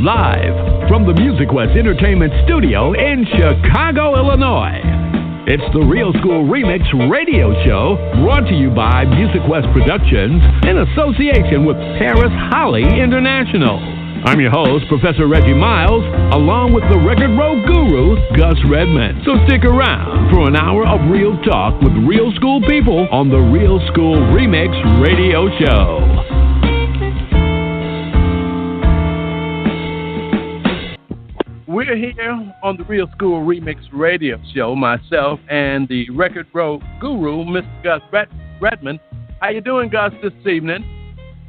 Live from the Music West Entertainment Studio in Chicago, Illinois. It's the Real School Remix radio show brought to you by Music West Productions in association with Paris Holly International. I'm your host, Professor Reggie Miles, along with the Record Road Guru, Gus Redmond. So stick around for an hour of real talk with real school people on the Real School Remix radio show. We're here on the Real School Remix radio show, myself and the Record Road Guru, Mr. Gus Redmond. How you doing, Gus, this evening?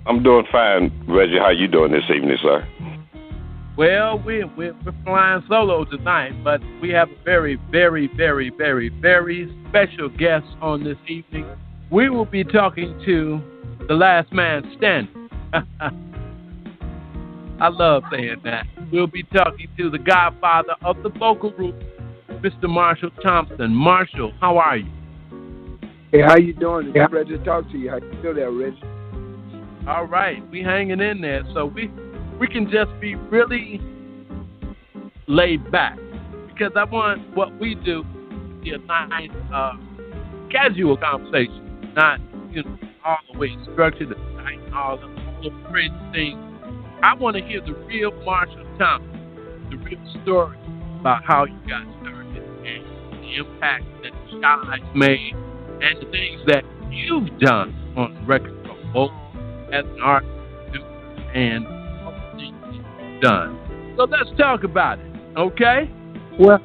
I'm doing fine, Reggie. How you doing this evening, sir? Well, we're flying solo tonight, but we have a very, very, very, very, very special guest on this evening. We will be talking to the last man standing. I love saying that. We'll be talking to the godfather of the vocal group, Mr. Marshall Thompson. Marshall, how are you? Hey, how you doing? It's a pleasure to talk to you. How you feel there, Reggie? All right, we hanging in there. So we can just be really laid back, because I want what we do to be a nice, casual conversation, not all the way structured and all the crazy things. I want to hear the real Marshall Thompson, the real story about how you got started and the impact that the guys made and the things that you've done on the record, both as an artist and all the things you've done. So let's talk about it, okay? Well,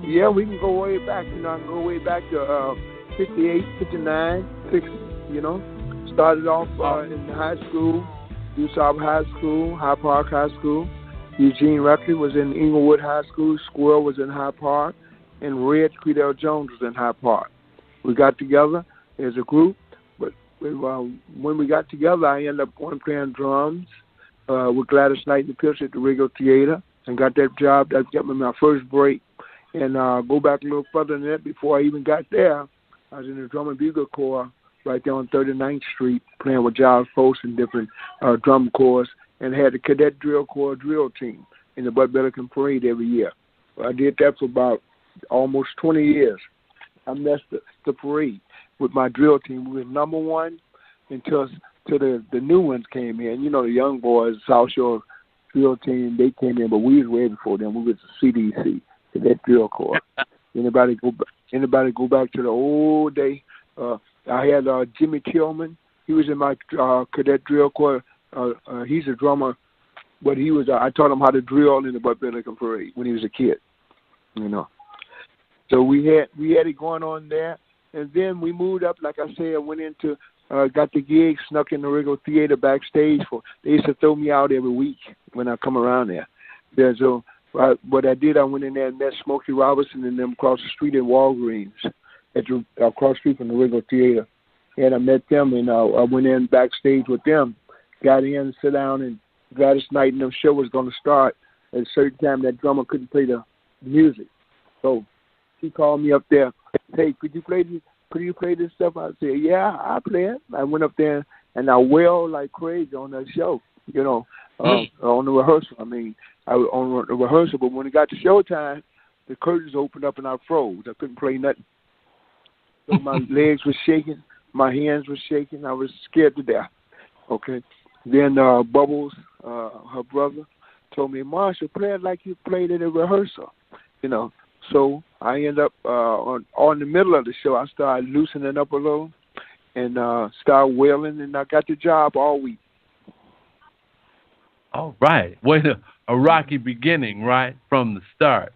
yeah, we can go way back. I can go way back to 58, 59, 60, Started off in high school. DuSable High School, Hyde Park High School. Eugene Ruckley was in Inglewood High School. Squirrel was in Hyde Park. And Red Creedell Jones was in Hyde Park. We got together as a group. But when we got together, I ended up going playing drums with Gladys Knight and the Pills at the Regal Theater and got that job. That got me my first break. And go back a little further than that, before I even got there, I was in the Drum and Bugle Corps right there on 39th Street, playing with Giles Post and different drum corps, and had the Cadet Drill Corps drill team in the Bud Billiken Parade every year. I did that for about almost 20 years. I messed the parade with my drill team. We were number one until the new ones came in. The young boys, South Shore drill team, they came in, but we was way before them. We was the CDC, Cadet Drill Corps. Anybody go back to the old day? I had Jimmy Tillman. He was in my Cadet Drill Corps. He's a drummer, but he was. I taught him how to drill in the Bud Billiken Parade when he was a kid. So we had it going on there, and then we moved up. Like I said, went into got the gig, snuck in the Regal Theater backstage. They used to throw me out every week when I come around there. So what I did, I went in there and met Smokey Robinson and them across the street in Walgreens. Across the street from the Regal Theater. And I met them, and I went in backstage with them, got in, sit down, and Gladys Knight and them show was going to start. At a certain time, that drummer couldn't play the music. So she called me up there, hey, could you play this stuff? I said, yeah, I play it. I went up there, and I wailed like crazy on that show, on the rehearsal. I was on the rehearsal, but when it got to showtime, the curtains opened up, and I froze. I couldn't play nothing. So my legs were shaking, my hands were shaking. I was scared to death. Okay. Then Bubbles, her brother, told me, Marshall, play it like you played it at rehearsal. So I ended up on the middle of the show. I started loosening up a little and started wailing, and I got the job all week. All right. Wait, a rocky beginning, right from the start.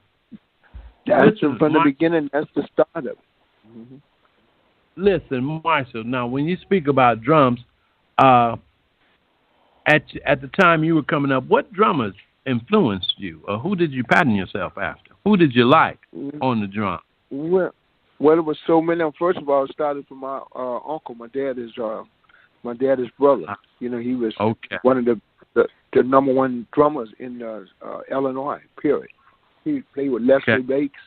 From the beginning. That's the start of it. Mm-hmm. Listen, Marshall, now when you speak about drums, at the time you were coming up, what drummers influenced you, or who did you pattern yourself after? Who did you like on the drum? Well, it was so many. First of all, it started from my uncle. My dad is brother. He was one of the number one drummers in Illinois. Period. He played with Leslie Bakes.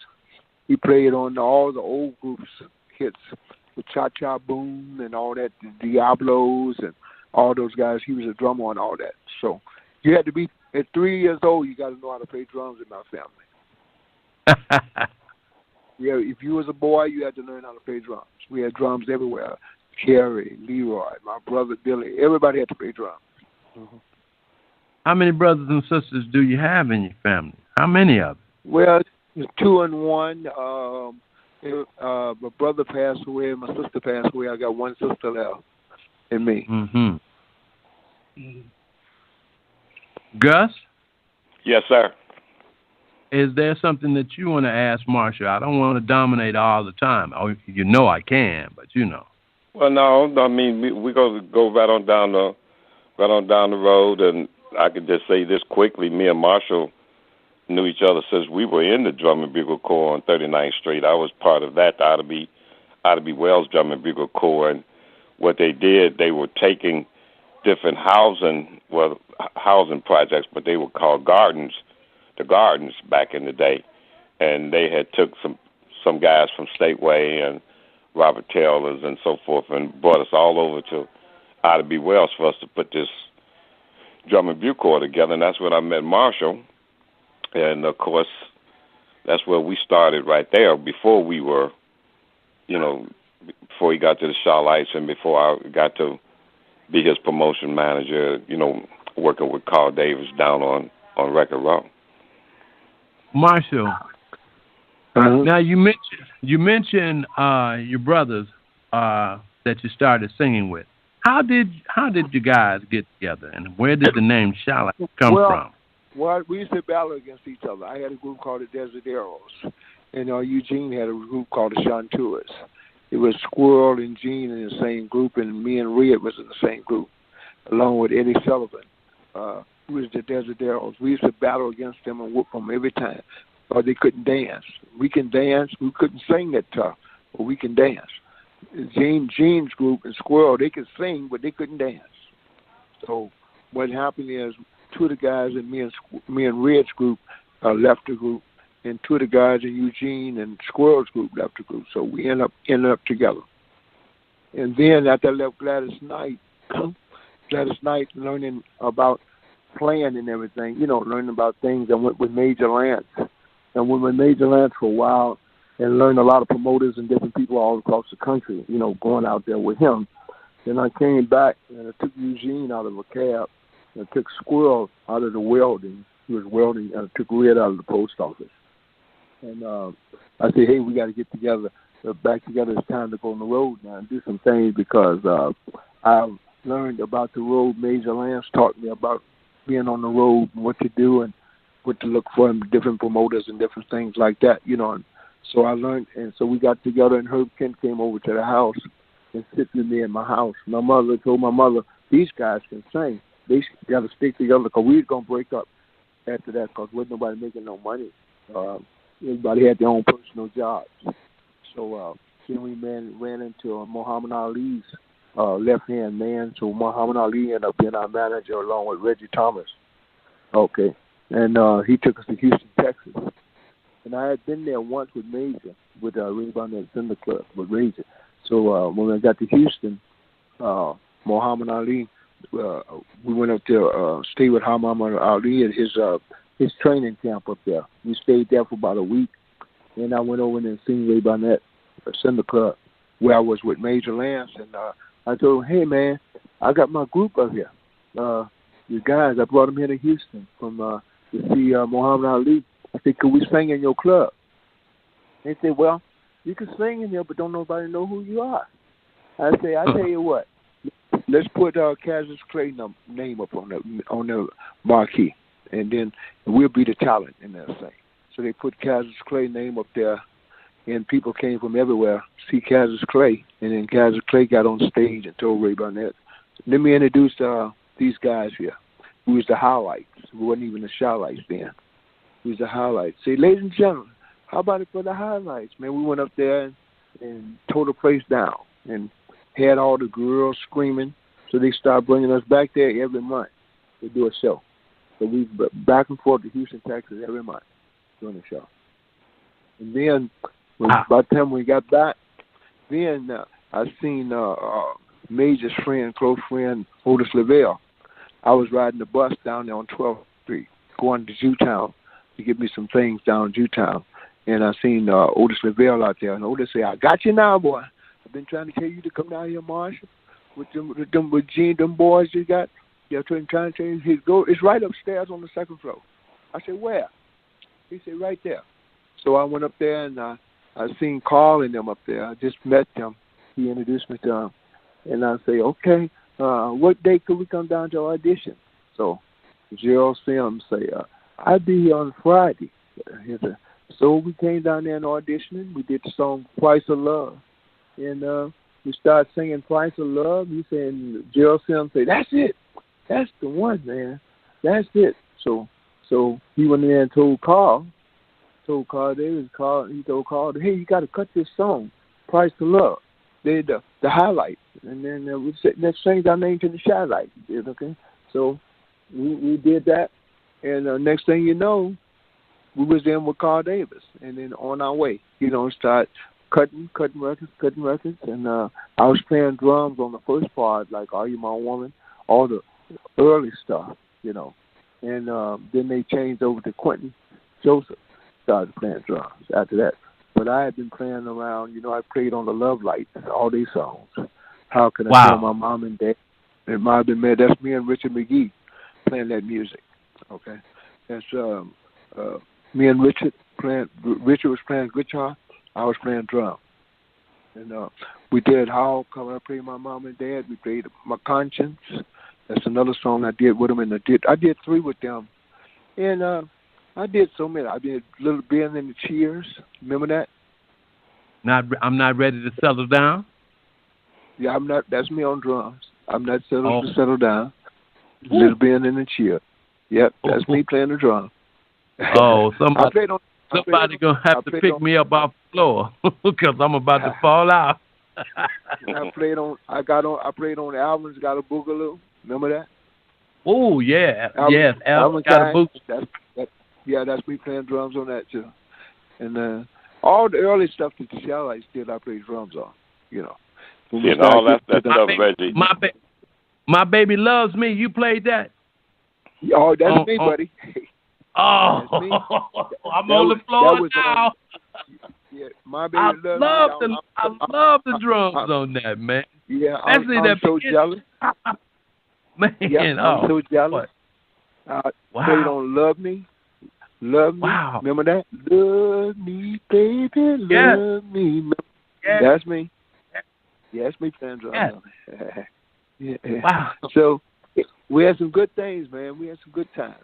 He played on all the old groups hits with Cha Cha Boom and all that, the Diablos and all those guys. He was a drummer on all that. So you had to be At 3 years old, you got to know how to play drums in my family. Yeah, if you was a boy, you had to learn how to play drums. We had drums everywhere. Kerry, Leroy, my brother Billy, everybody had to play drums. Mm-hmm. How many brothers and sisters do you have in your family? How many of them? Well, 2 and 1. My brother passed away, my sister passed away. I got one sister left, and me. Mm-hmm. Gus? Yes, sir. Is there something that you want to ask Marshall? I don't want to dominate all the time. Oh, you know I can, but you know. Well, no, I mean we go right on down the road, and I could just say this quickly. Me and Marshall knew each other since we were in the Drum and Bugle Corps on 39th Street. I was part of that, the Ida B. Wells Drum and Bugle Corps, and what they did, they were taking different housing projects, but they were called gardens, the gardens back in the day, and they had took some guys from Stateway and Robert Taylor's and so forth, and brought us all over to Ida B. Wells for us to put this Drum and Bugle Corps together, and that's when I met Marshall. And, of course, that's where we started right there before we were, before he got to the Charlites and before I got to be his promotion manager, working with Carl Davis down on Record Row. Marshall, now you mentioned your brothers that you started singing with. How did you guys get together, and where did the name Charlites come from? Well, we used to battle against each other. I had a group called the Desideros, and Eugene had a group called the Chantours. It was Squirrel and Gene in the same group, and me and Red was in the same group, along with Eddie Sullivan, who was the Desideros. We used to battle against them and whoop them every time, or they couldn't dance. We can dance. We couldn't sing that tough, but we can dance. Gene's group and Squirrel, they could sing, but they couldn't dance. So what happened is, 2 of the guys in me and Red's group left the group, and 2 of the guys in Eugene and Squirrel's group left the group. So we ended up together. And then after I left Gladys Knight, learning about playing and everything, learning about things, I went with Major Lance. And went with Major Lance for a while and learned a lot of promoters and different people all across the country, going out there with him. Then I came back and I took Eugene out of a cab. I took Squirrel out of the welding. He was welding. I took Red out of the post office. And I said, hey, we got to get together, back together. It's time to go on the road now and do some things because I've learned about the road. Major Lance taught me about being on the road and what to do and what to look for in different promoters and different things like that, And so I learned, and so we got together, and Herb Kent came over to the house and sit with me in my house. My mother told my mother, these guys can sing. They got to stick together because we was going to break up after that because wasn't nobody making no money. Everybody had their own personal jobs. So then we ran into Muhammad Ali's left-hand man. So Muhammad Ali ended up being our manager along with Reggie Thomas. Okay. And he took us to Houston, Texas. And I had been there once with Major, with Ray Barnett Cinder Club, with Major. So when I got to Houston, Muhammad Ali, we went up to stay with Muhammad Ali at his training camp up there. We stayed there for about a week. And I went over there and seen Ray Barnett Cinder Club, where I was with Major Lance. And I told him, hey, man, I got my group up here. You guys, I brought them here to Houston to see Muhammad Ali. I said, could we sing in your club? They said, well, you can sing in there, but don't nobody know who you are. I say, I tell you what, let's put Cassius Clay name up on the marquee, and then we'll be the talent in that thing. So they put Cassius Clay name up there, and people came from everywhere to see Cassius Clay. And then Cassius Clay got on stage and told Ray Barnett, let me introduce these guys here. Who was the highlights? Who wasn't even the Charlites then. Who was the highlights? Say, ladies and gentlemen, how about it for the highlights? Man, we went up there and tore the place down and had all the girls screaming. So they started bringing us back there every month to do a show. So we back and forth to Houston, Texas every month doing a show. And then by the time we got back, then I seen Major's friend, close friend, Otis Lavelle. I was riding the bus down there on 12th Street, going to Jewtown to get me some things down in Jewtown. And I seen Otis Lavelle out there, and Otis said, "I got you now, boy. I've been trying to tell you to come down here, Marshall, with Gene, them boys you got. Yeah, trying to tell you. It's right upstairs on the second floor." I said, "Where?" He said, "Right there." So I went up there, and I seen Carl and them up there. I just met them. He introduced me to them. And I say, "Okay, what day could we come down to audition?" So Gerald Sims say, "I'll be here on Friday." He said, so we came down there and auditioned. We did the song "Price of Love." And we started singing "Price of Love." He said, Gerald Sims said, "That's it. That's the one, man. That's it." So he went in there and told Carl Davis, he told Carl, "Hey, you got to cut this song, Price of Love." They the highlights. And then we said, let's change our name to the Shy-Lights. Okay? So we did that. And next thing you know, we was in with Carl Davis. And then on our way, start cutting records. And I was playing drums on the first part, like "Are You My Woman?" all the early stuff, And then they changed over to Quentin Joseph, started playing drums after that. But I had been playing around, I played on the Love Lights, all these songs. "How Can I Tell My Mom and Dad?" It might have been mad. That's me and Richard McGee playing that music. Okay. That's me and Richard playing. Richard was playing guitar, I was playing drum. And we did "How Come I Pray My Mom and Dad?" We played "My Conscience." That's another song I did with them, and I did 3 with them. And I did so many. I did "Little Ben and the Cheers." Remember that? I'm not ready to settle down. Yeah, I'm not. That's me on drums. I'm not to settle down. Ooh. "Little Ben and the Cheers." Yep, that's me playing the drum. Oh, somebody gonna have to pick me up off the floor because I'm about to fall out. I played on the Alvin's Got a Boogaloo. Remember that? Oh yeah, yes. Alvin's Got a Boogaloo. That's me playing drums on that too. And all the early stuff that the Shy-Lights did, I played drums on. And all that stuff, Reggie. My Baby Loves Me. You played that? Oh, that's me, buddy. Oh, I'm on the floor now. Yeah, My Baby Loves Me. I love the drums on that, man. Yeah, I'm so jealous. Man, I'm so jealous. Wow. Played on "Love Me." Wow. Remember that? "Love me, baby, love me." Yes. That's me. Yes, me playing drums. Yes. Wow. So we had some good things, man. We had some good times,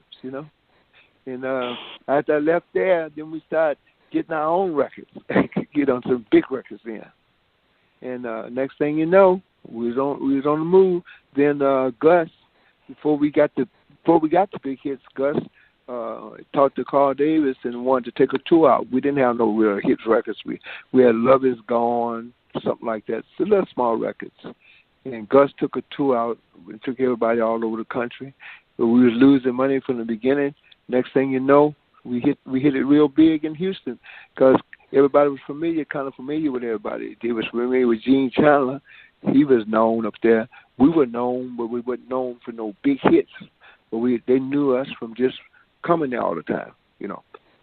And after I left there, then we started getting our own records, get on some big records then. And next thing you know, we was on the move. Then Gus, before we got the big hits, Gus talked to Carl Davis and wanted to take a tour out. We didn't have no real hits records. We had "Love Is Gone," something like that. So little small records. And Gus took a tour out and took everybody all over the country. But we was losing money from the beginning. Next thing you know, we hit it real big in Houston because everybody was kind of familiar with everybody. They was familiar with Gene Chandler. He was known up there. We were known, but we weren't known for no big hits. But they knew us from just coming there all the time.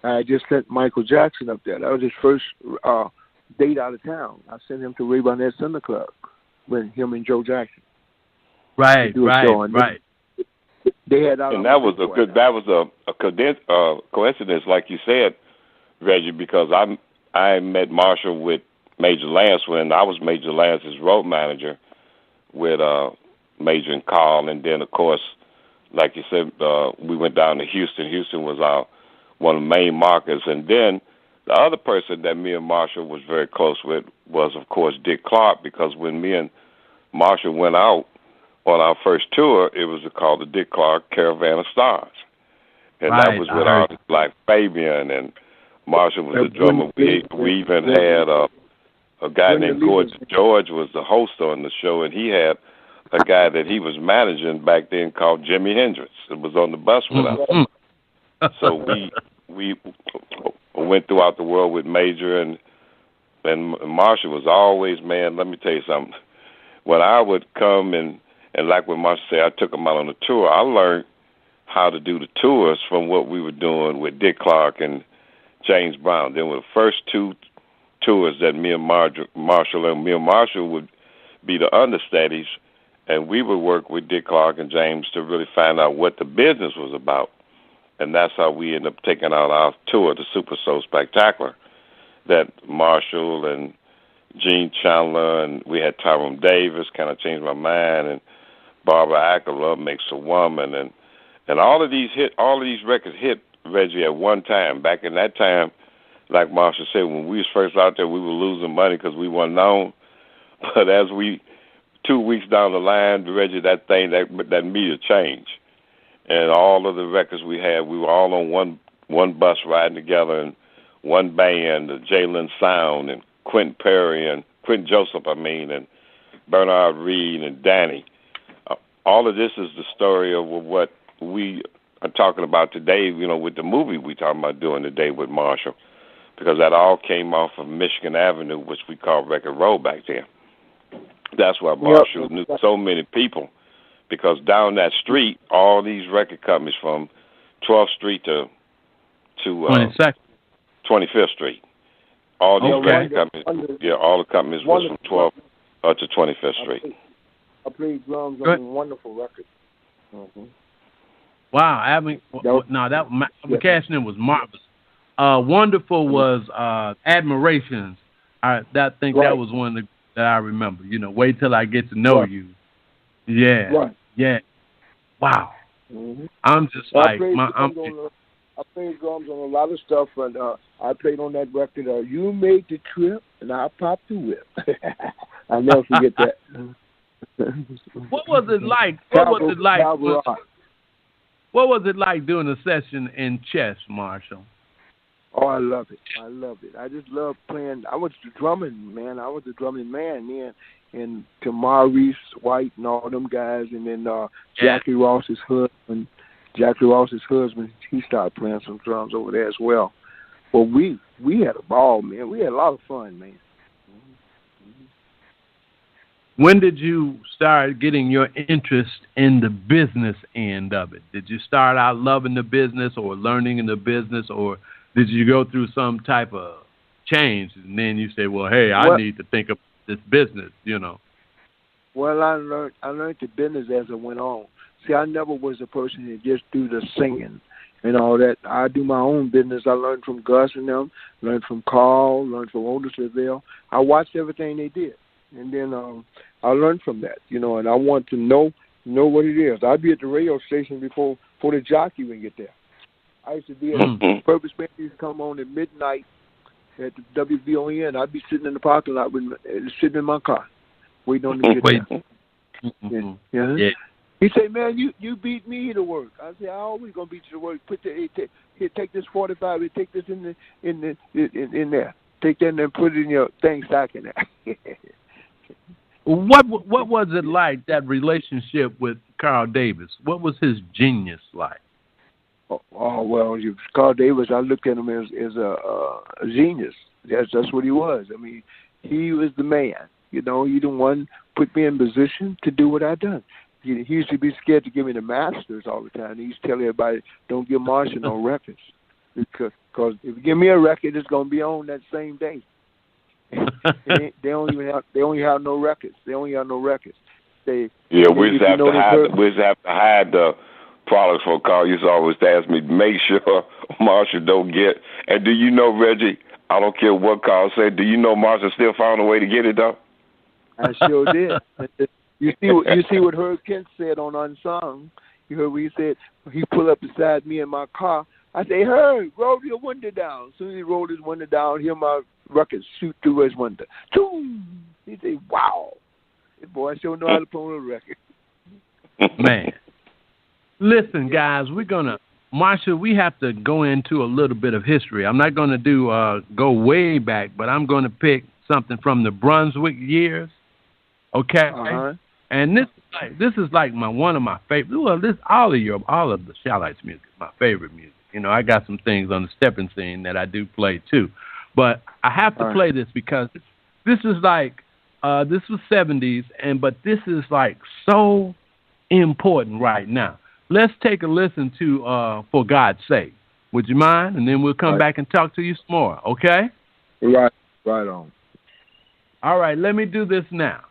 I just sent Michael Jackson up there. That was his first date out of town. I sent him to Ray Barnett Center Club with him and Joe Jackson. Right. They had and that was a coincidence, like you said, Reggie, because I met Marshall with Major Lance when I was Major Lance's road manager with Major and Carl, and then of course, like you said, we went down to Houston. Houston was one of the main markets, and then the other person that me and Marshall was very close with was, of course, Dick Clark, because when me and Marshall went out on our first tour, it was called the Dick Clark Caravan of Stars. And that was with artists like Fabian, and Marshall was the drummer. We even had a guy named George was the host on the show, and he had a guy that he was managing back then called Jimi Hendrix. It was on the bus with us. So we went throughout the world with Major, and Marshall was always, man, let me tell you something. When I would come and like when Marshall said, I took him out on a tour, I learned how to do the tours from what we were doing with Dick Clark and James Brown. Then with the first two tours that me and Marshall would be the understudies, and we would work with Dick Clark and James to really find out what the business was about. And that's how we ended up taking out our tour, the Super Soul Spectacular, that Marshall and Gene Chandler, and we had Tyrone Davis, Kind of Changed My Mind, and Barbara Acker, Love Makes a Woman, and all of these records hit, Reggie, at one time. Back in that time, like Marshall said, when we was first out there, we were losing money because we weren't known. But as 2 weeks down the line, Reggie, that meter changed. And all of the records we had, we were all on one bus riding together, and one band, the Jalen Sound, and Quentin Perry, and Quentin Joseph, and Bernard Reed, and Danny. All of this is the story of what we are talking about today, with the movie we talking about doing today with Marshall, because that all came off of Michigan Avenue, which we called Record Road back then. That's why Marshall knew so many people, because down that street, all these record companies from 12th Street to 25th Street, all these record companies, all the companies was from 12th to 25th Street. I played drums on a wonderful record. Mm-hmm. Wow, McCashman was marvelous. Wonderful was Admirations. I think that was one that I remember. Wait till I get to know you. Yeah. Right. Yeah. Wow. Mm-hmm. I'm just I played drums on a lot of stuff, and I played on that record. You made the trip, and I popped the whip. I'll never forget that. What was it like? What was it like doing a session in Chess, Marshall? Oh, I love it. I just love playing. I was the drumming man. Man. And to Maurice White and all them guys, and then Jackie Ross's husband. He started playing some drums over there as well. Well, we had a ball, man. We had a lot of fun, man. When did you start getting your interest in the business end of it? Did you start out loving the business or learning in the business, or did you go through some type of change and then you say, well, hey, I need to think of this business, Well, I learned the business as it went on. See, I never was a person that just do the singing and all that. I do my own business. I learned from Gus and them, learned from Carl, learned from Otis Lavelle. I watched everything they did. And then I learned from that, and I want to know what it is. I'd be at the radio station before the jockey would get there. I used to be at Purpose Band. Used to come on at midnight at the WVON. I'd be sitting in the parking lot, sitting in my car, waiting on him to get there. Yeah. He said, "Man, you beat me to work." I said, "I always gonna beat you to work. Take this 45. Take this in there. Take that and put it in your thing stack in there." What was it like, that relationship with Carl Davis? What was his genius like? Oh well, Carl Davis, I looked at him as a genius. That's what he was. I mean, he was the man. He the one put me in position to do what I done. He used to be scared to give me the masters all the time. He used to tell everybody, don't give Marshall no records. Because if you give me a record, it's going to be on that same day. They only have no records. We just have to hide the products for Carl. Used to always ask me, make sure Marshall don't get. And do you know, Reggie, I don't care what Carl said, do you know Marshall still found a way to get it though? I sure did. You see what Herb Kent said on Unsung. You heard what he said? He pulled up beside me in my car. I say, Herb, roll your window down. As soon as he rolled his window down, hear my record shoot through his window. Choom! He said, wow. Boy, I sure know how to pull a record. Man. Listen, guys, Marshall, we have to go into a little bit of history. I'm not going to go way back, but I'm going to pick something from the Brunswick years. Okay? Uh-huh. And this is like one of my favorite. Well, all of the Shallites music is my favorite music. You know, I got some things on the stepping scene that I do play too, but I have to play this because this is like this was 70s, but this is like so important right now. let's take a listen to For God's Sake. Would you mind? And then we'll come back and talk to you some more, okay? Right on. All right, let me do this now.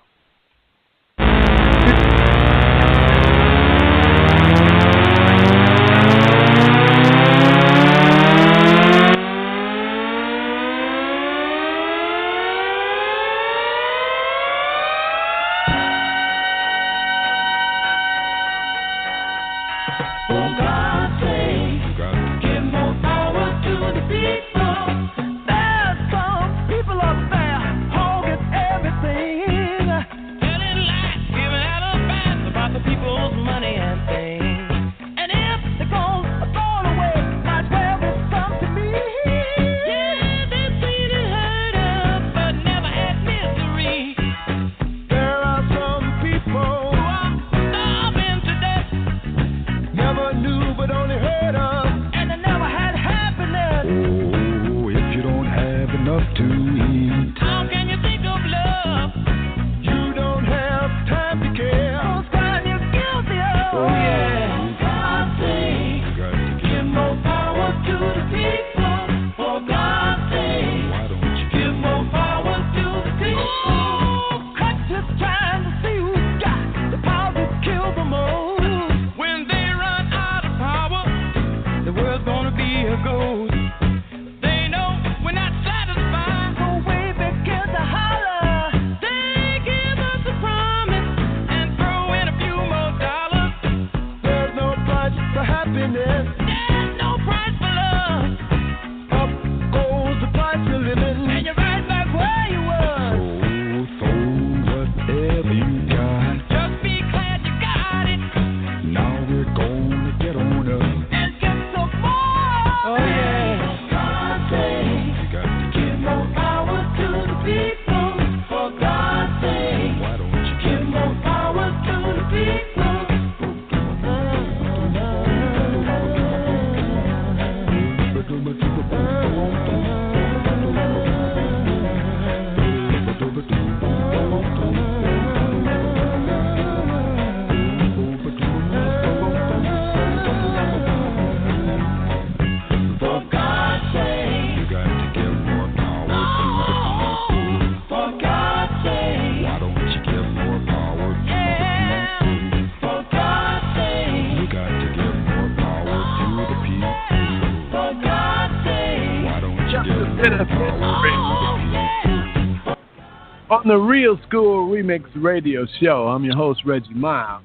On the Real School Remix Radio Show, I'm your host, Reggie Miles.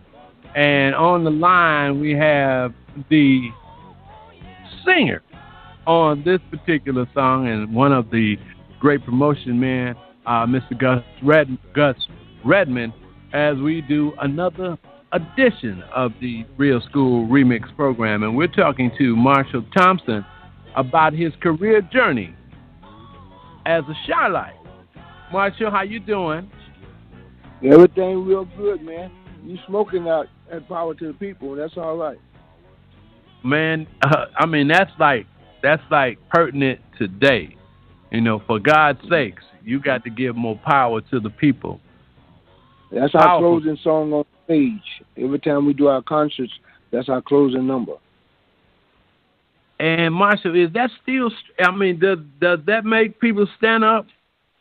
And on the line, we have the singer on this particular song and one of the great promotion men, Mr. Gus Redmond, as we do another edition of the Real School Remix program. And we're talking to Marshall Thompson about his career journey as a Charlotte. Marshall, how you doing? Everything real good, man. You smoking out at Power to the People, and that's all right. Man, I mean, that's like pertinent today. You know, for God's sakes, you got to give more power to the people. That's our closing song on stage. Every time we do our concerts, that's our closing number. And Marshall, is that still? I mean, does that make people stand up?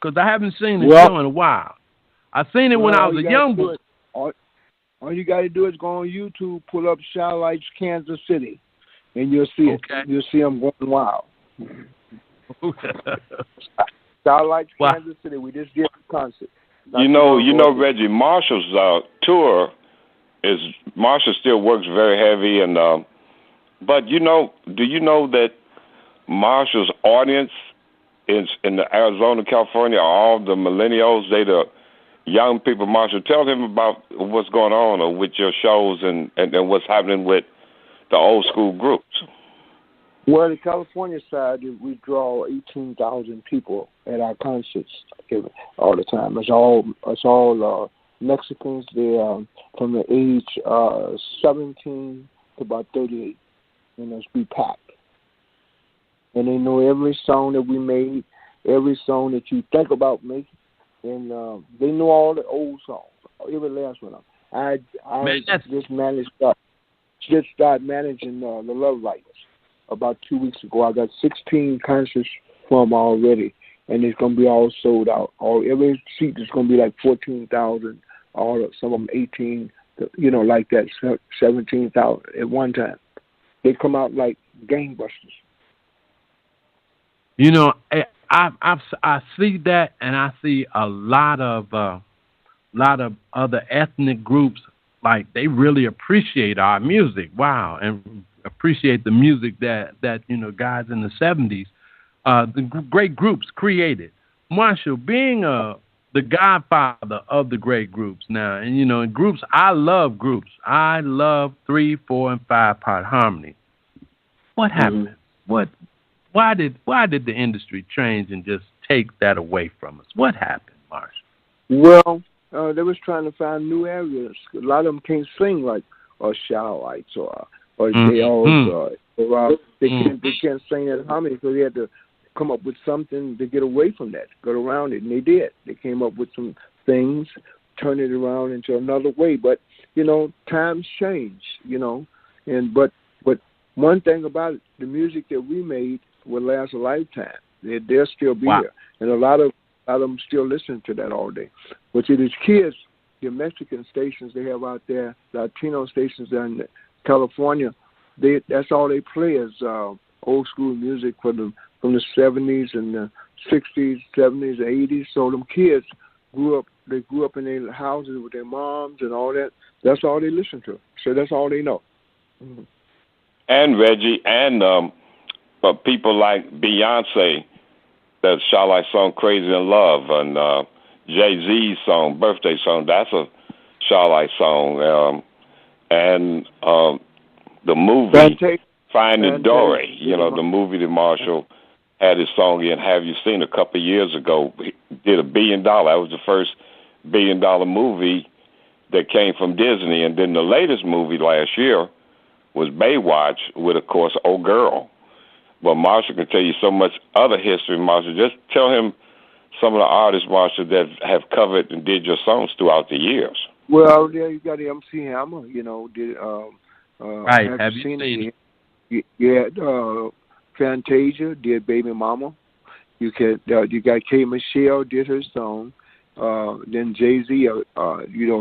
Because I haven't seen the show in a while. I seen it when I was a young boy. All you got to do is go on YouTube, pull up Charlites, Kansas City, and you'll see it. You'll see them going wild. Charlites, Kansas City. We just did a concert. You know, Reggie, Marshall's tour is Marshall still works very heavy, and but do you know that Marshall's audience in the Arizona, California, all the millennials, they the young people. Marshall, tell them about what's going on with your shows and what's happening with the old school groups. Well, the California side, we draw 18,000 people at our concerts all the time. It's all Mexicans. They're from the age 17 to about 38, and it's be packed. And they know every song that we made, every song that you think about making, and they know all the old songs, every last one of them. I just managed just started managing the Love Lighters about 2 weeks ago. I got 16 concerts from already, and it's gonna be all sold out. Every seat is gonna be like 14,000. Some of them 18. Like that, 17,000 at one time. They come out like gangbusters. I see that, and I see a lot of other ethnic groups, like they really appreciate our music. Wow, and appreciate the music that guys in the 70s, the great groups created. Marshall, being the godfather of the great groups now, and in groups, I love groups. I love 3, 4, and 5 part harmony. What happened? Why did the industry change and just take that away from us? What happened, Marshall? Well, they was trying to find new areas. A lot of them can't sing like Shallowites or they always they can't sing that harmony, so they had to come up with something to get away from that, get around it, and they did. They came up with some things, turn it around into another way. But times change, but one thing about it, the music that we made will last a lifetime. They'll still be here, and a lot of them still listen to that all day. But to these kids, the Mexican stations they have out there, Latino stations in California, that's all they play is old school music from the 70s and the 60s, 70s, 80s. So them kids grew up in their houses with their moms and all that. That's all they listen to. So that's all they know. Mm-hmm. And Reggie, and people like Beyonce, that Shy song "Crazy in Love," and Jay-Z's song "Birthday Song." That's a Shy song, and the movie Finding Dory. The movie that Marshall had his song in "Have You Seen" a couple of years ago. He did $1 billion. That was the first $1 billion movie that came from Disney, and then the latest movie last year was Baywatch with, of course, Old Girl. But Marshall can tell you so much other history, Marshall. Just tell him some of the artists, Marshall, that have covered and did your songs throughout the years. Well, yeah, you got MC Hammer, did right. Have you seen it? Yeah, Fantasia did Baby Mama. You got K. Michelle did her song. Then Jay-Z, of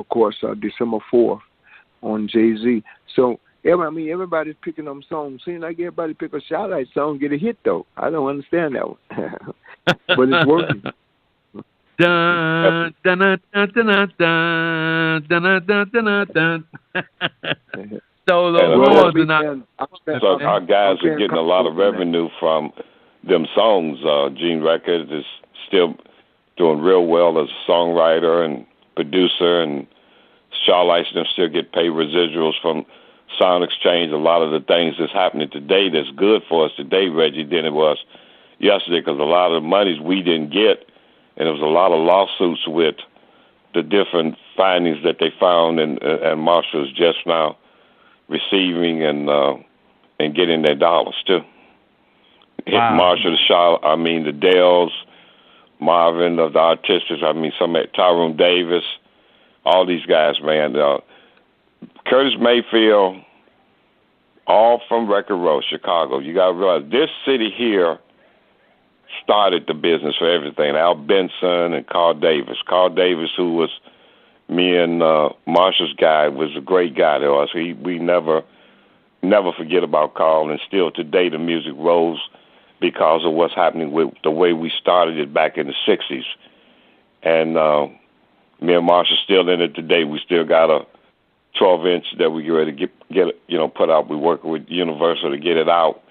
course, December 4th on Jay-Z. So, everybody's picking them songs. Seems like everybody pick a Shy song, get a hit, though. I don't understand that one. But it's working. Dun, dun, dun, dun, dun, dun, dun, dun, dun, dun. So our guys are getting a lot of revenue from them songs. Gene Records is still doing real well as a songwriter and producer, and Shy them still get paid residuals from Sound Exchange. A lot of the things that's happening today that's good for us today, Reggie, than it was yesterday, because a lot of the monies we didn't get, and there was a lot of lawsuits with the different findings that they found, and Marshall's just now receiving and getting their dollars too. Wow. Marshall, the Dells, Marvin of the Artistics, Tyrone Davis, all these guys, man. Curtis Mayfield, all from Record Row, Chicago. You got to realize this city here started the business for everything. Al Benson and Carl Davis. Carl Davis, who was me and Marshall's guy, was a great guy to us. We never forget about Carl, and still today the music rose because of what's happening with the way we started it back in the 60s. And me and Marshall still in it today. We still got a 12-inch that we get ready to get put out. We're working with Universal to get it out.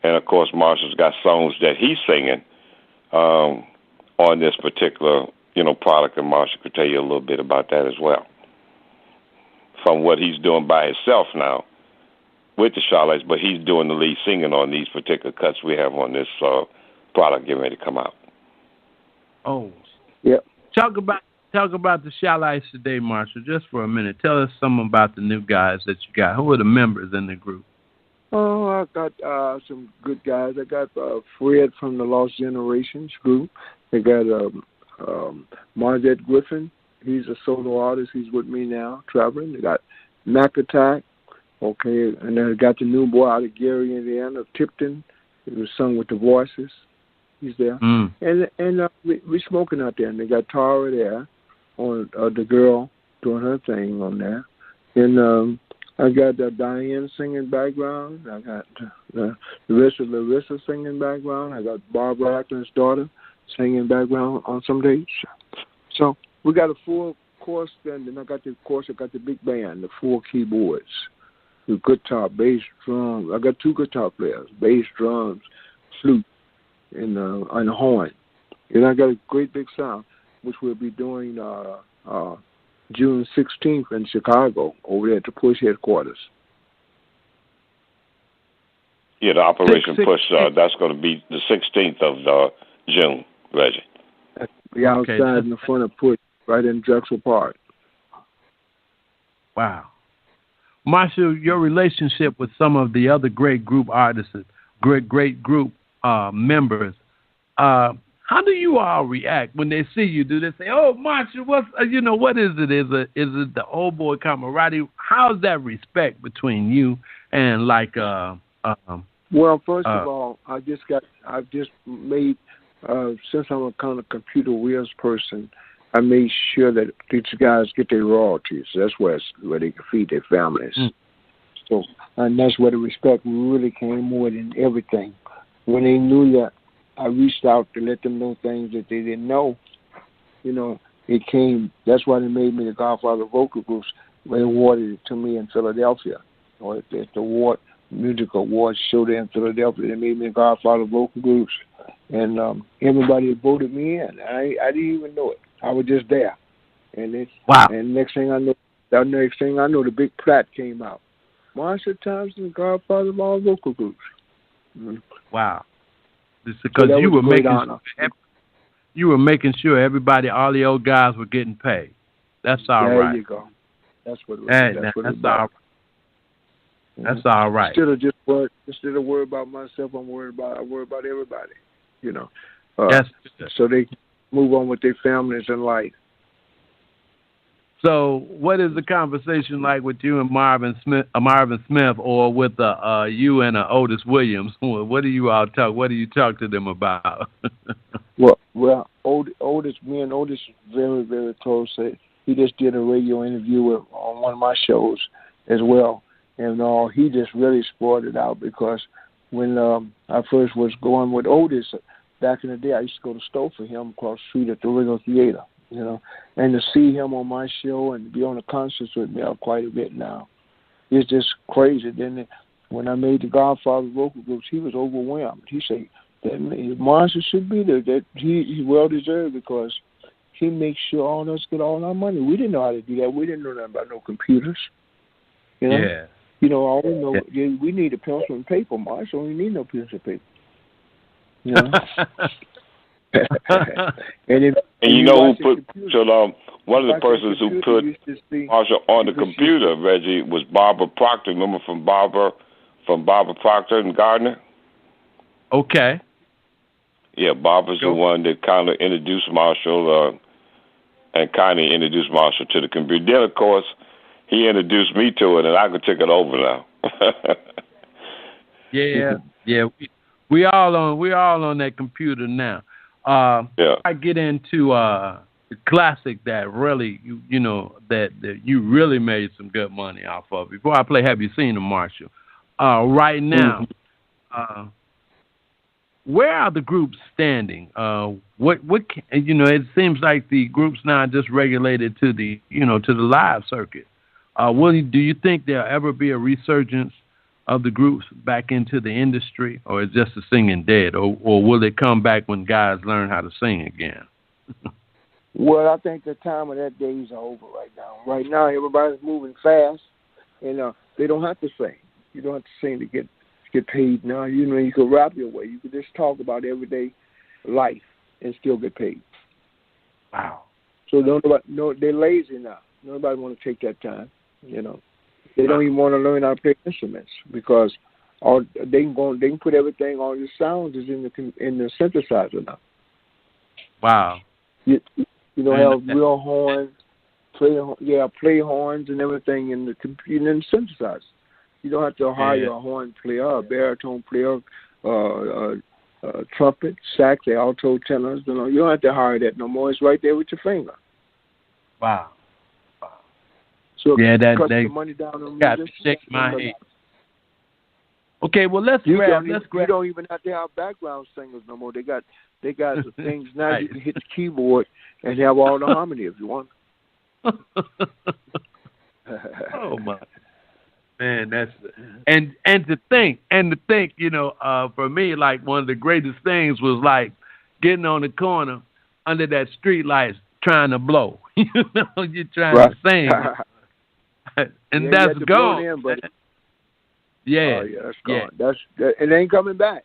And, of course, Marshall's got songs that he's singing on this particular, product, and Marshall could tell you a little bit about that as well. From what he's doing by himself now with the Charlottes, but he's doing the lead singing on these particular cuts we have on this product getting ready to come out. Oh. Yeah. Talk about the Shy-Lites today, Marshall, just for a minute. Tell us something about the new guys that you got. Who are the members in the group? Oh, I got some good guys. I got Fred from the Lost Generations group. I got Mardet Griffin. He's a solo artist. He's with me now, traveling. They got Mac Attack. Okay, and then I got the new boy out of Gary, Indiana, Tipton. It was sung with the Voices. He's there, and we smoking out there, and they got Tara there, on the girl doing her thing on there, and I got Diane singing background. I got the rest of Larissa singing background. I got Barbara Ackland's daughter singing background on some days. So we got a full course, and then I got the big band, the 4 keyboards, the guitar, bass, drum. I got 2 guitar players, bass, drums, flute, and a horn. And I got a great big sound, which we'll be doing June 16th in Chicago over there at the Push headquarters. Yeah, the Operation Push, that's going to be the 16th of June, Reggie. Be outside in the front of Push, right in Drexel Park. Wow. Marshall, your relationship with some of the other great group artists, great group members, how do you all react when they see you? Do they say, "Oh, Marshall, what is it? Is it the old boy camaraderie? How's that respect between you and Well, first of all, I've just made since I'm a kind of computer wheels person, I made sure that these guys get their royalties. That's where they can feed their families. So, and that's where the respect really came more than everything. When they knew that I reached out to let them know things that they didn't know, it came. That's why they made me the Godfather of Vocal Groups. They awarded it to me in Philadelphia, or at the Music Awards show there in Philadelphia. They made me the Godfather of Vocal Groups, and everybody voted me in. I didn't even know it. I was just there, and wow. And next thing I know, the big plat came out. Marshall Thompson, Godfather of all vocal groups. Wow. It's because so you were making sure everybody, all the old guys were getting paid. That's all right. There you go. That's what it was. That's all right. That's all right. Instead of worry about myself, I worry about everybody. So they can move on with their families and life. So, what is the conversation like with you and Marvin Smith, or with you and Otis Williams? What do you all talk? What do you talk to them about? well, Otis, me and Otis, very, very close. He just did a radio interview on one of my shows as well, and he just really spoiled it out because when I first was going with Otis back in the day, I used to go to Stowe for him across the street at the Regal Theater. And to see him on my show and be on the concerts with me quite a bit now, it's just crazy. Then when I made the Godfather vocal groups, he was overwhelmed. He said that Marshall should be there. That he well deserved because he makes sure all of us get all our money. We didn't know how to do that. We didn't know nothing about no computers. Yeah. All we know we need a pencil and paper. Marshall don't need no pencil and paper. And you know who put one of the persons who put Marshall on the computer, Reggie, was Barbara Proctor. Remember from Barbara Proctor and Gardner? Okay. Yeah, Barbara's the one that kind of introduced Marshall to the computer. Then, of course, he introduced me to it, and I could take it over now. Yeah. We all on that computer now. I get into the classic that really, that you really made some good money off of. Before I play, have you seen the Marshall? Right now, where are the groups standing? It seems like the groups now are just regulated to the live circuit. Do you think there'll ever be a resurgence of the groups back into the industry, or is just the singing dead, or will it come back when guys learn how to sing again? Well, I think the time of that days are over right now. Right now, everybody's moving fast, and they don't have to sing. You don't have to sing to get paid now. You can rap your way. You can just talk about everyday life and still get paid. Wow. So they're lazy now. Nobody want to take that time. They don't even want to learn how to play instruments because they can put everything. All the sounds is in the synthesizer now. Wow. Have real horns, play horns and everything in the computer and synthesizer. You don't have to hire a horn player, a baritone player, trumpet, sax, the alto tenors. You don't have to hire that no more. It's right there with your finger. Wow. So yeah, cut that the money down on got music. shake my head. Okay, well let's grab. You don't even have to have background singers no more. They got the things now. Right. You can hit the keyboard and have all the harmony if you want. Oh my man, that's and to think, for me, like one of the greatest things was like getting on the corner under that street lights trying to blow. You're trying to sing, and that's gone. Yeah, that's gone. It ain't coming back.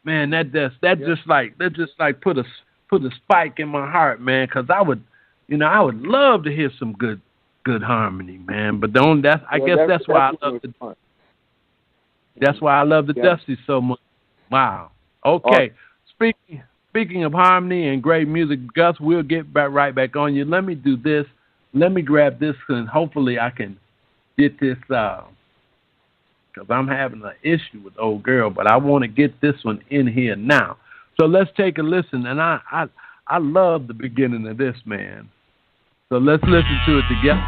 Man, that just like put a spike in my heart, man. Because I would love to hear some good harmony, man. But I guess that's why I love the Dusty so much. Wow. Okay. Speaking of harmony and great music, Gus, we'll get right back on you. Let me do this. Let me grab this, and hopefully I can get this. Because I'm having an issue with Old Girl, but I want to get this one in here now. So let's take a listen, and I love the beginning of this, man. So let's listen to it together.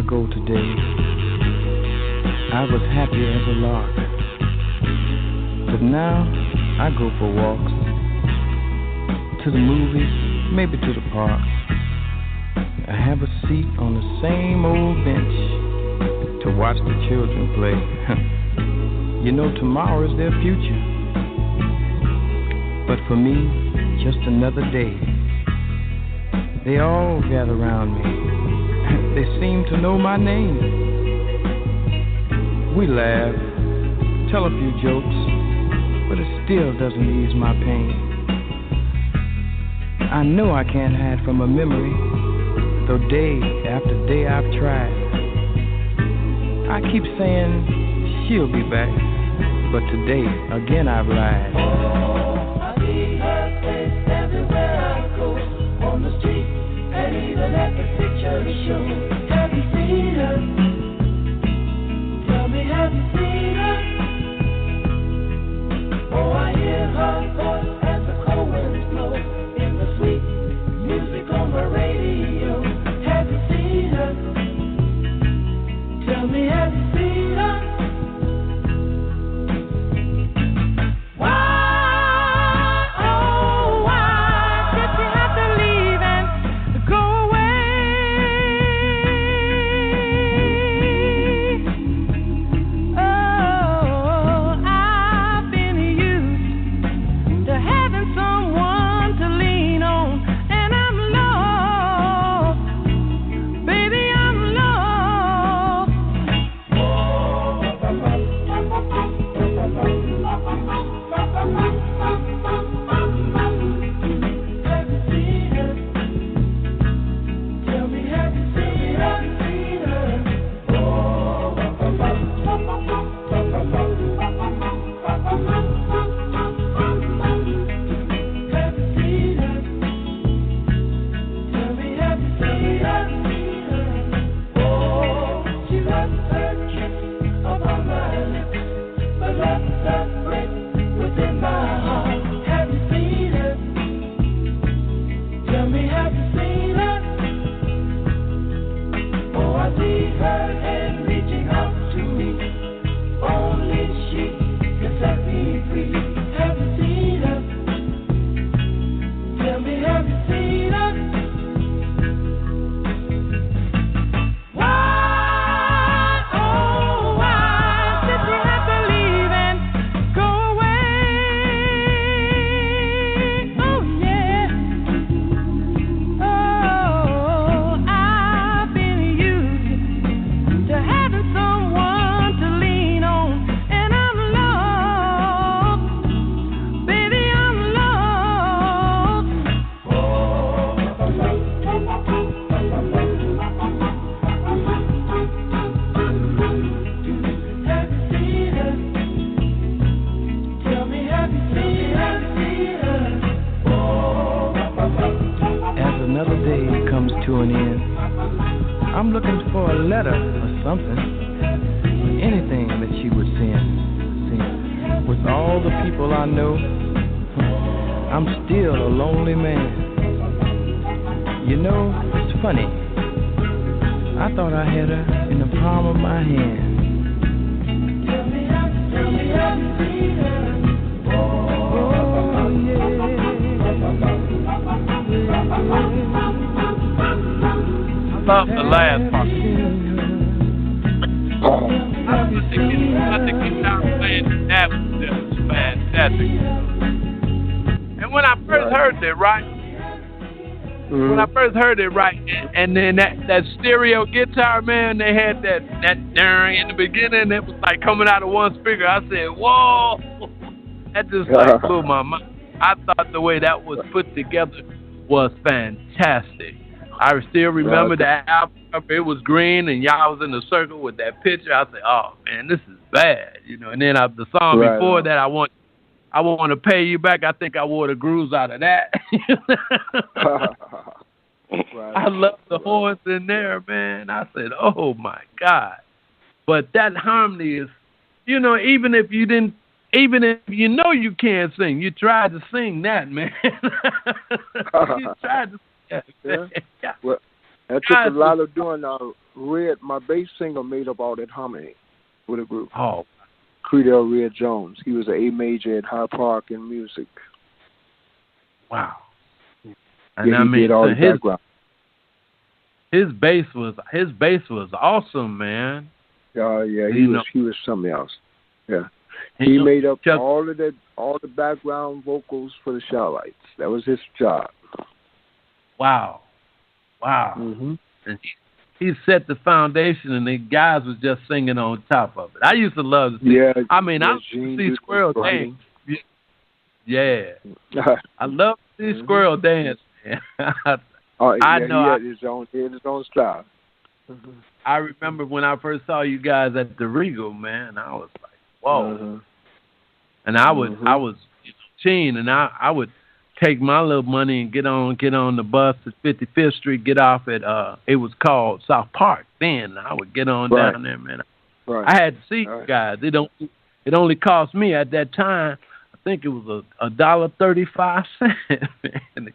Today, I was happy as a lark, but now I go for walks, to the movies, maybe to the park. I have a seat on the same old bench to watch the children play. Tomorrow is their future, but for me, just another day. They all gather around me. They seem to know my name. We laugh, tell a few jokes, but it still doesn't ease my pain. I know I can't hide from a memory, though day after day I've tried. I keep saying she'll be back, but today again I've lied. Oh, I see her face everywhere I go, on the street and even at the picture show. Have you seen her? Tell me, have you seen her? Oh, I hear her voice as the cold winds blow in the sweet music on the radio. Have you seen her? Tell me, have you seen her? Why to an end. I'm looking for a letter or something, anything that she would send. See, with all the people I know, I'm still a lonely man. You know, it's funny. I thought I had her in the palm of my hand. Tell me how you see her. Oh, yeah. I love the last part. I think you now playing that was just fantastic. And when I first heard it, right? When I first heard it, right, and then that stereo guitar, man, they had that in the beginning. It was like coming out of one speaker. I said, "Whoa!" That just like blew my mind. I thought the way that was put together was fantastic. I still remember that album. It was green, and y'all was in the circle with that picture. I said, "Oh man, this is bad," you know. And then the song before that, I want to pay you back. I think I wore the grooves out of that. I love the horns in there, man. I said, "Oh my God!" But that harmony is, you know, even if you know you can't sing, you tried to sing that, man. You tried to sing that, man. Yeah. Well, that took a lot of doing. Red, my bass singer, made up all that harmony with a group. Oh. Creedell Red Jones. He was an A major at High Park in music. Wow. And I mean, his bass was awesome, man. Yeah, he was something else. Yeah. He made up all the background vocals for the Shallites. That was his job. Wow. Mm-hmm. And he set the foundation, and the guys was just singing on top of it. I used to love to see. Yeah, I mean, I see Squirrel dance. Yeah. I love to see Squirrel dance. I know. He had his own style. Mm-hmm. I remember when I first saw you guys at the Regal, man. I was like, whoa. Mm-hmm. And I was teen, and I would take my little money and get on the bus at 55th Street, get off at it was called South Park then. I would get on down there, man. I had to see you guys. It only cost me at that time, I think it was $1.35 to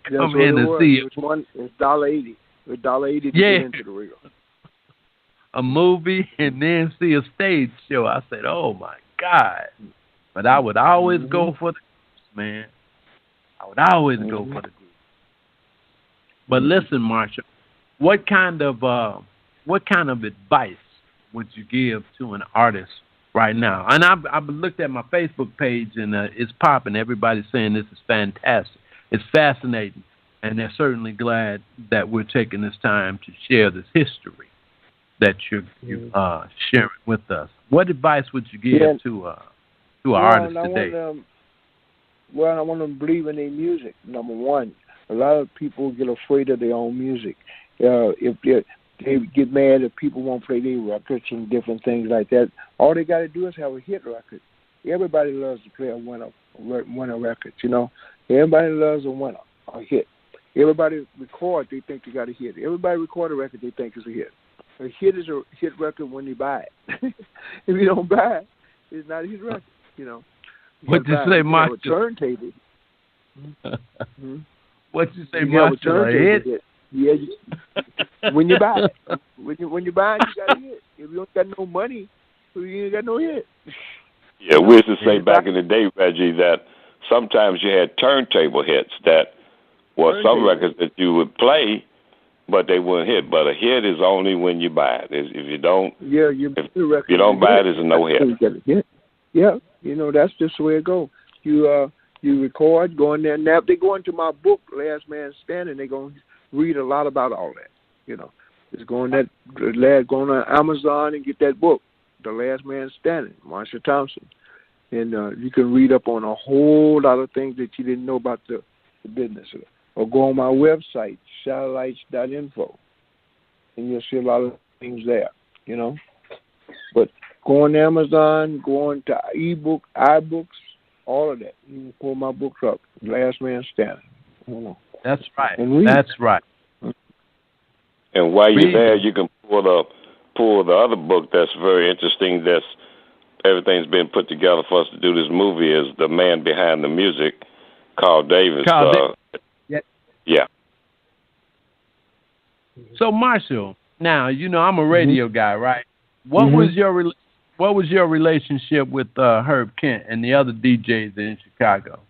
come in and see it. It's $1.80. $1.80 to get into the Regal. A movie and then see a stage show. I said, "Oh my God!" But I would always go for the groups, man. I would always go for the group. But listen, Marshall, what kind of advice would you give to an artist right now? And I've looked at my Facebook page, and it's popping. Everybody's saying this is fantastic. It's fascinating, and they're certainly glad that we're taking this time to share this history that you're sharing with us. What advice would you give to an artist today? I want them to believe in their music, number one. A lot of people get afraid of their own music. If they get mad if people won't play their records and different things like that. All they got to do is have a hit record. Everybody loves to play a winner record, you know. Everybody loves a winner, a hit. Everybody record, they think they got a hit. Everybody record a record, they think it's a hit. A hit is a hit record when you buy it. If you don't buy it, it's not a hit record, you know. What you say, Marshall? Turntable. What you say, Marshall? A hit? Yeah. When you buy it, when you buy it, you got a hit. If you don't got no money, you ain't got no hit. Yeah, we used to say back in the day, Reggie, that sometimes you had turntable hits that were some records that you would play, but they wouldn't hit. But a hit is only when you buy it. If you don't, if you don't buy it, it's no hit. Yeah, you know, that's just the way it goes. You record, go in there. Now, if they go into my book, Last Man Standing, they're going to read a lot about all that. You know, just go on Amazon and get that book, The Last Man Standing, Marshall Thompson. And you can read up on a whole lot of things that you didn't know about the business. Or go on my website, shallites.info, and you'll see a lot of things there, you know. But go on Amazon, go on to iBooks, all of that. You can pull my books up, Last Man Standing. That's right. That's right. And while you're there, you can pull the other book that's very interesting. That's everything's been put together for us to do this movie. Is The Man Behind the Music, Carl Davis. Yeah. So Marshall, now I'm a radio guy, right? What was your relationship with Herb Kent and the other DJs in Chicago?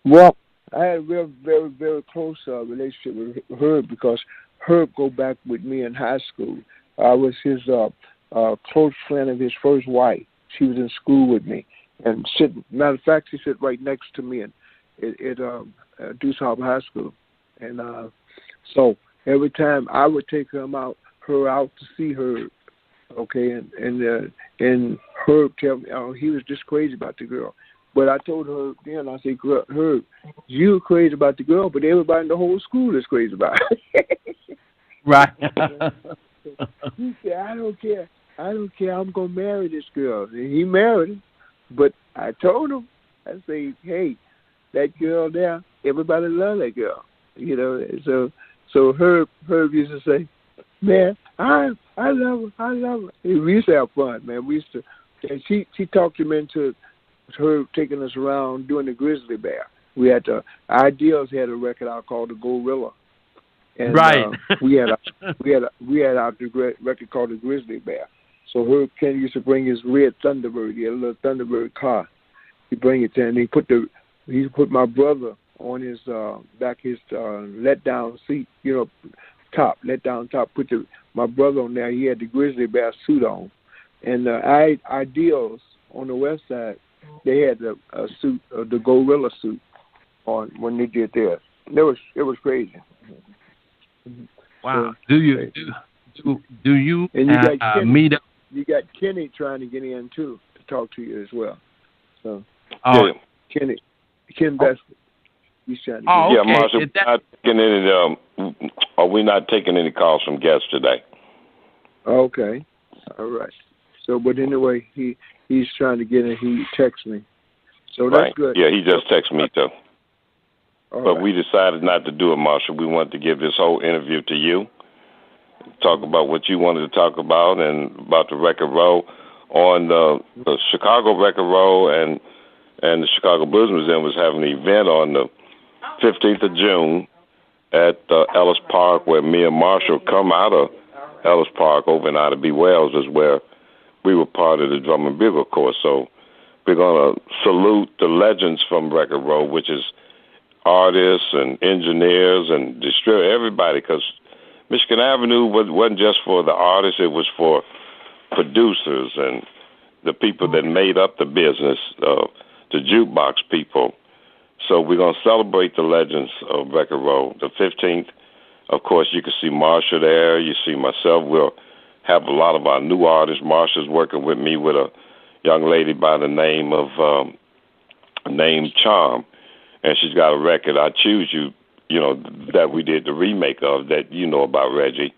Well, I had a very, very, very close relationship with Herb because Herb go back with me in high school. I was his close friend of his first wife. She was in school with me, and matter of fact, she sat right next to me at Deuce Harbor High School, and so every time I would take her out to see her, okay, and Herb tell me, he was just crazy about the girl. But I told her then, I said, Herb, you crazy about the girl, but everybody in the whole school is crazy about her. Right. He said, I don't care. I'm going to marry this girl. And he married her. But I told him, I said, hey, that girl there, everybody love that girl. So Herb used to say, man, I love her. We used to have fun, man. And she talked him into her taking us around doing the Grizzly Bear. We had Ideals had a record out called The Gorilla. And, right. we had our record called The Grizzly Bear. So Herb Kent used to bring his red Thunderbird. He had a little Thunderbird car. He'd bring it there, and he put my brother on his back his let down seat, let down top. Put my brother on there. He had the Grizzly Bear suit on, and Ideals on the west side, they had a suit, the Gorilla suit on when they did theirs. It was crazy. Wow. So, do you meet up? You got Kenny trying to get in too to talk to you as well. So Ken Best, he's trying to. Yeah, Marshall, we're not taking any calls from guests today. Okay, all right. So, but anyway, he's trying to get in. He texts me, so that's good. Yeah, he just texted me too. But right. we decided not to do it, Marshall. We wanted to give this whole interview to you, talk about what you wanted to talk about and about the record roll on the Chicago Record Roll and the Chicago Blues Museum was having an event on the 15th of June at Ellis Park, where me and Marshall come out of Ellis Park over in Ida B. Wells is where we were part of the Drum and Bugle Corps. So we're going to salute the legends from Record Roll, which is artists and engineers and everybody, because Michigan Avenue wasn't just for the artists, it was for producers and the people that made up the business, the jukebox people. So we're going to celebrate the legends of Record Roll. The 15th, of course, you can see Marsha there. You see myself. We'll have a lot of our new artists. Marsha's working with me with a young lady by the name of Name Charm, and she's got a record, I Choose You, that we did the remake of that about, Reggie.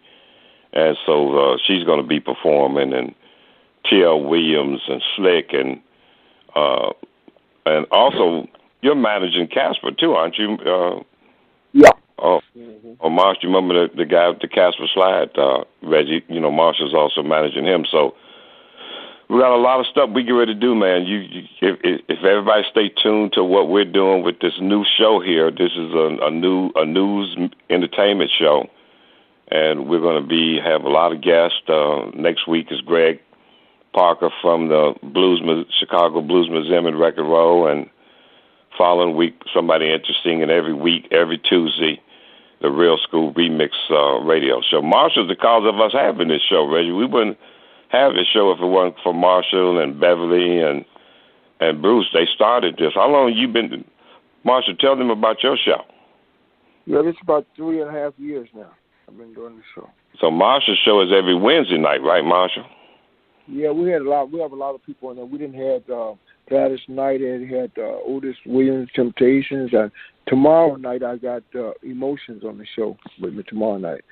And so she's going to be performing, and T.L. Williams and Slick, and also you're managing Casper too, aren't you? Yeah. Oh, Marsh, you remember the guy with the Casper slide, Reggie? Marshall's also managing him. So we got a lot of stuff we get ready to do, man. If everybody stay tuned to what we're doing with this new show here, this is a news entertainment show, and we're going to have a lot of guests. Next week is Greg Parker from the Chicago Blues Museum and Record Roll, and following week somebody interesting, and every Tuesday, the Real School Remix radio show. Marshall's the cause of us having this show, Reggie. We wouldn't have this show if it weren't for Marshall and Beverly and Bruce. They started this. How long have you been, Marshall? Tell them about your show. Yeah, it's about 3.5 years now. I've been doing the show. So Marshall's show is every Wednesday night, right, Marshall? Yeah, we have a lot of people in there. We didn't have Gladys Knight, and had Otis Williams, Temptations, and tomorrow night I got Emotions on the show with me tomorrow night.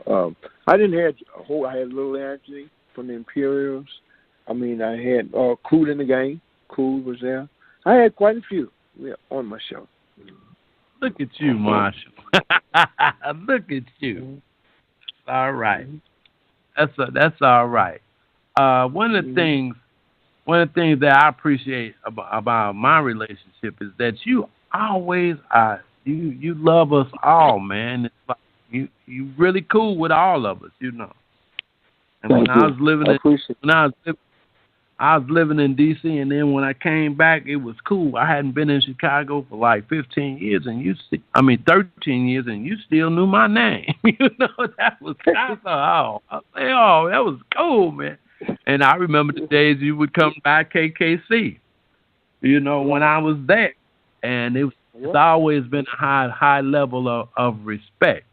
I didn't have I had Little Anthony from the Imperials. I had Cool in the Game. Cool was there. I had quite a few on my show. Look at you, Marshall. Look at you. all right. That's all right. One of the things that I appreciate about my relationship is that you always you love us all, man. It's like you really cool with all of us, you know. And when I was living in DC, and then when I came back, it was cool. I hadn't been in Chicago for like 15 years, and 13 years, and you still knew my name. You know, that was kind of that was cool, man. And I remember the days you would come by KKC, you know, when I was there, and it's always been a high level of respect.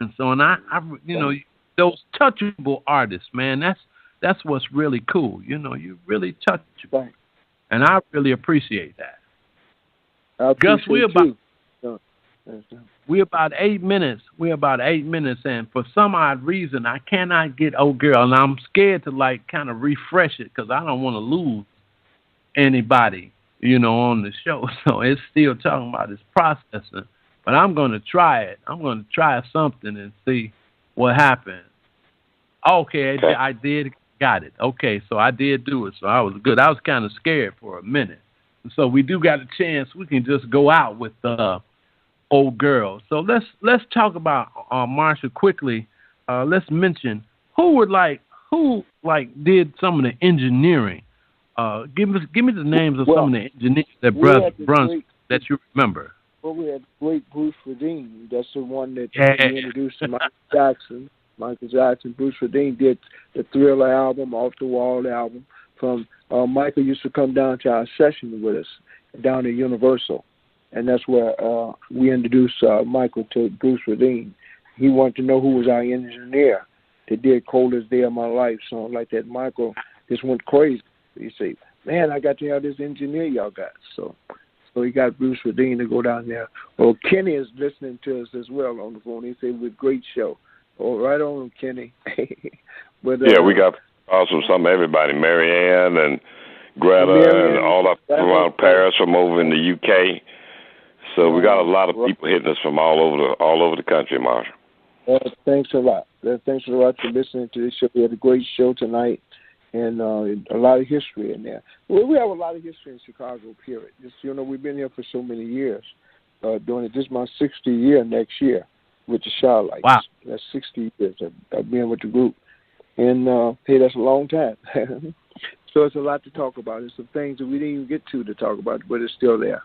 And so, I you know, those touchable artists, man, that's what's really cool. You know, you really touchable, and I really appreciate that. Gus, we're about 8 minutes. We're about 8 minutes, and for some odd reason, I cannot get Old Girl, and I'm scared to like kind of refresh it because I don't want to lose anybody, you know, on the show. So it's still talking about its processing, but I'm going to try it. I'm going to try something and see what happens. Okay, I did. Got it. Okay, so I did do it, so I was good. I was kind of scared for a minute. So we do got a chance. We can just go out with the Old Girl. So let's talk about Marshall quickly. Let's mention who did some of the engineering. Give me the names of some of the engineers that that you remember. Well, we had great Bruce Radine. That's the one that introduced to Michael Jackson. Michael Jackson, Bruce Radine did the Thriller album, Off the Wall album. From Michael used to come down to our session with us down at Universal, and that's where we introduced Michael to Bruce Radine. He wanted to know who was our engineer that did Coldest Day of My Life, song like that. Michael just went crazy. He said, "Man, I got to have this engineer y'all got." So he got Bruce Radine to go down there. Well, Kenny is listening to us as well on the phone. He said, "With great show." Oh, right on, Kenny. But, we got awesome some everybody, Marianne and Greta and all up around Paris from over in the UK. So we got a lot of people hitting us from all over the country, Marshall. Thanks a lot. Thanks a lot for listening to this show. We had a great show tonight, and a lot of history in there. We have a lot of history in Chicago, period. Just, you know, we've been here for so many years. Doing it. This is my 60th year next year with the Charlites. Wow. That's 60 years of being with the group. And, hey, that's a long time. So it's a lot to talk about. There's some things that we didn't even get to talk about, but it's still there.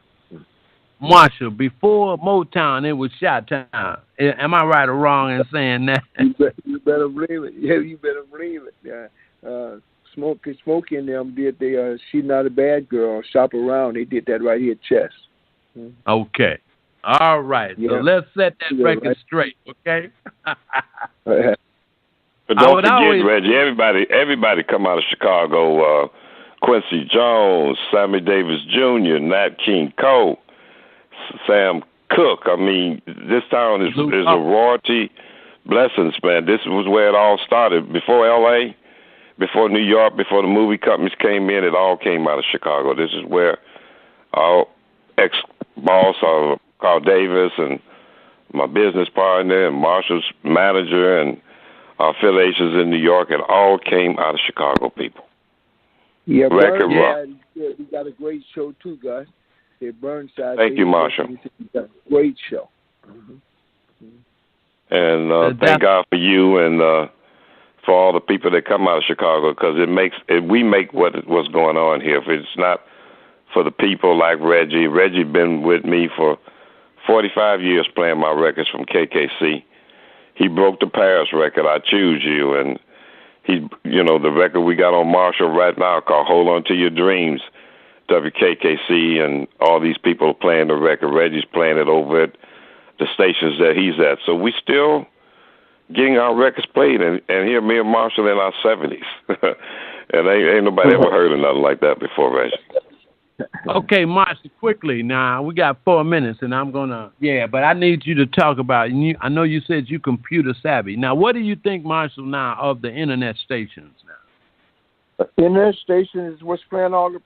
Marshall, before Motown, it was Chi-Town. Am I right or wrong in saying that? You better believe it. Yeah, you better believe it. Smokey and them did She's Not a Bad Girl, Shop Around. They did that right here at Chess. Okay. All right. So let's set that record straight, okay? But don't forget, Reggie, everybody come out of Chicago. Quincy Jones, Sammy Davis Jr., Nat King Cole, Sam Cooke. I mean, this town is a royalty blessings, man. This was where it all started. Before L.A., before New York, before the movie companies came in, it all came out of Chicago. This is where our ex-boss, Carl Davis, and my business partner, and Marshall's manager, and our affiliations in New York, it all came out of Chicago, people. Yeah, we got a great show, too, guys. Burnside. Thank you, Marshall. Great show. And thank God for you and for all the people that come out of Chicago, because we make what's going on here. If it's not for the people like Reggie been with me for 45 years playing my records from KKC. He broke the Paris record, I Choose You, and the record we got on Marshall right now called Hold On to Your Dreams, WKKC, and all these people are playing the record. Reggie's playing it over at the stations that he's at. So we still getting our records played, and here me and Marshall in our 70s. And ain't nobody ever heard of nothing like that before, Reggie. Okay, Marshall, quickly. Now, we got 4 minutes, and I'm going to, but I need you to talk about, I know you said you computer savvy. Now, what do you think, Marshall, now of the internet stations now? Internet station is what's playing all the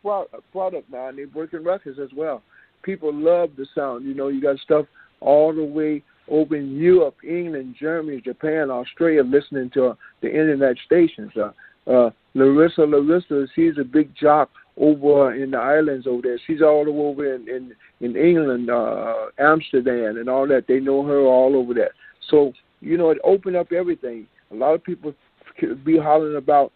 product now, and they're breaking records as well. People love the sound. You know, you got stuff all the way over in Europe, England, Germany, Japan, Australia, listening to the internet stations. Larissa, she's a big jock over in the islands over there. She's all over in England, Amsterdam, and all that. They know her all over there. So, it opened up everything. A lot of people be hollering about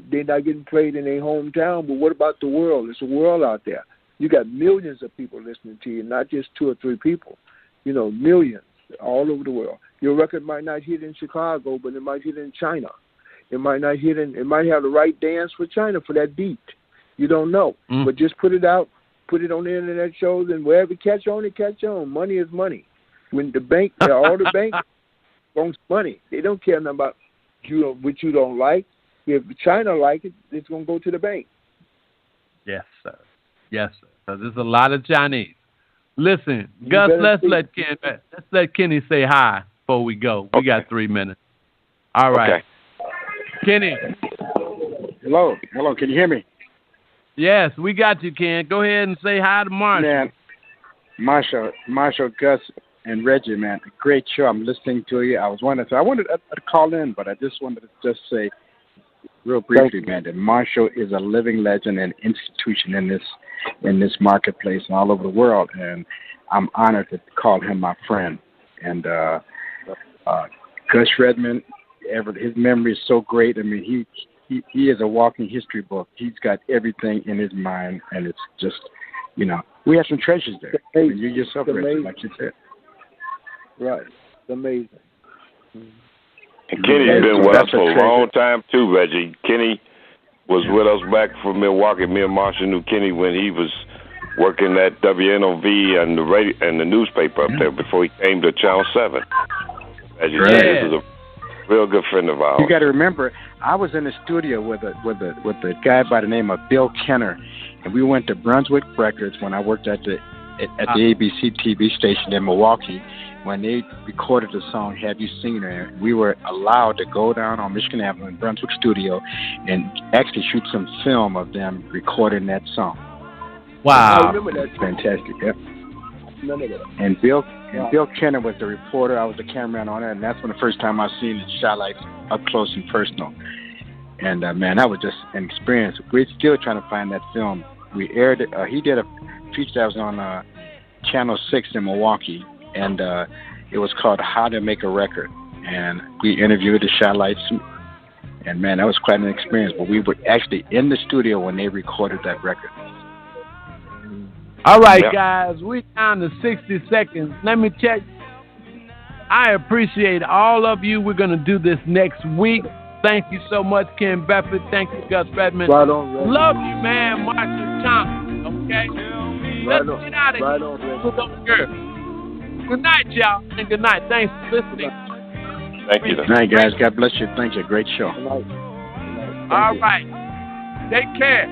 they're not getting played in their hometown, but what about the world? There's a world out there. You got millions of people listening to you, not just 2 or 3 people. Millions all over the world. Your record might not hit in Chicago, but it might hit in China. It might not hit in. It might have the right dance for China for that beat. You don't know, but just put it out, put it on the internet shows, and wherever catch on, it catch on. Money is money. When the bank, all the banks wants money. They don't care nothing about what you don't like. If China like it, it's gonna go to the bank. Yes, sir. Yes, sir. So there's a lot of Chinese. Listen, Gus, let's let Kenny say hi before we go. We got 3 minutes. All right. Okay. Kenny. Hello. Can you hear me? Yes, we got you, Ken. Go ahead and say hi to Marshall. Man, Marshall, Gus, and Reggie, man, great show. I'm listening to you. I wanted to call in, but I just wanted to just say real briefly, man, that Marshall is a living legend and institution in this marketplace and all over the world, and I'm honored to call him my friend. And Gus Redmond, his memory is so great. I mean, he is a walking history book. He's got everything in his mind, and it's just, we have some treasures there. I mean, you yourself, Reggie, like you said. Right. It's amazing. And Kenny's been with us for a long time, too, Reggie. Kenny was with us back from Milwaukee. Me and Marshall knew Kenny when he was working at WNOV and the radio and the newspaper up there before he came to Channel 7. Reggie is a real good friend of ours. You got to remember, I was in the studio with a guy by the name of Bill Kenner, and we went to Brunswick Records when I worked at the ABC TV station in Milwaukee. When they recorded the song "Have You Seen Her," we were allowed to go down on Michigan Avenue in Brunswick studio and actually shoot some film of them recording that song. Wow, I remember that. Fantastic, yeah. Remember that. And Bill Kenner was the reporter. I was the cameraman on it, and that's when the first time I seen the Chi-Lites up close and personal. And man, that was just an experience. We're still trying to find that film. We aired it. He did a feature that was on Channel 6 in Milwaukee. And it was called How to Make a Record. And we interviewed the Chi-Lites. And, man, that was quite an experience. But we were actually in the studio when they recorded that record. All right, guys. We're down to 60 seconds. Let me check. I appreciate all of you. We're going to do this next week. Thank you so much, Ken Bedford. Thank you, Gus Redmond. Right on, Reggie. Love you, man, Marshall Thompson. Okay? Let's get out of here. Right on, Reggie. Good night, y'all, and good night. Thanks for listening. Thank you. Good night, guys. God bless you. Thank you. Great show. Good night. All right. Take care.